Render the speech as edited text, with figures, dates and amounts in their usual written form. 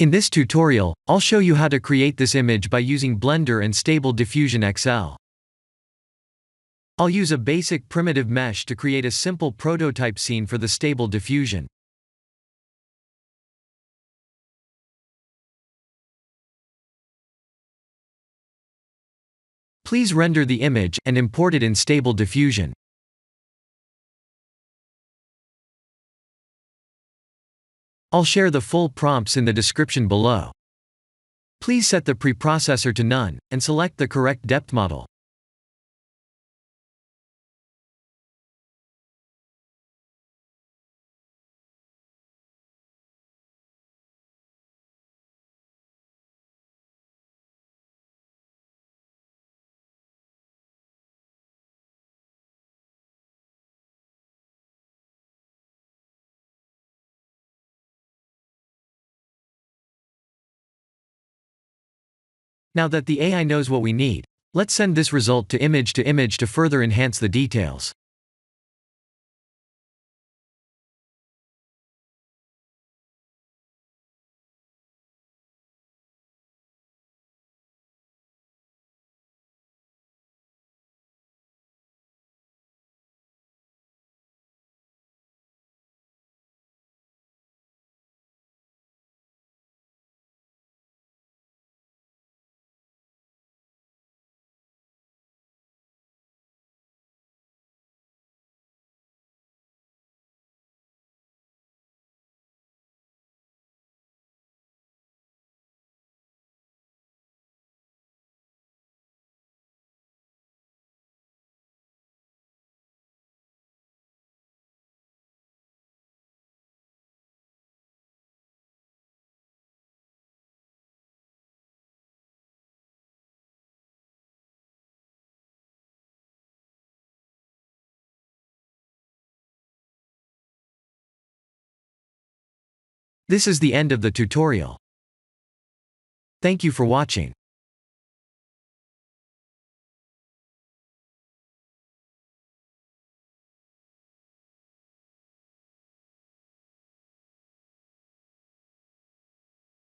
In this tutorial, I'll show you how to create this image by using Blender and Stable Diffusion XL. I'll use a basic primitive mesh to create a simple prototype scene for the Stable Diffusion. Please render the image and import it in Stable Diffusion. I'll share the full prompts in the description below. Please set the preprocessor to none, and select the correct depth model. Now that the AI knows what we need, let's send this result to image to further enhance the details. This is the end of the tutorial. Thank you for watching.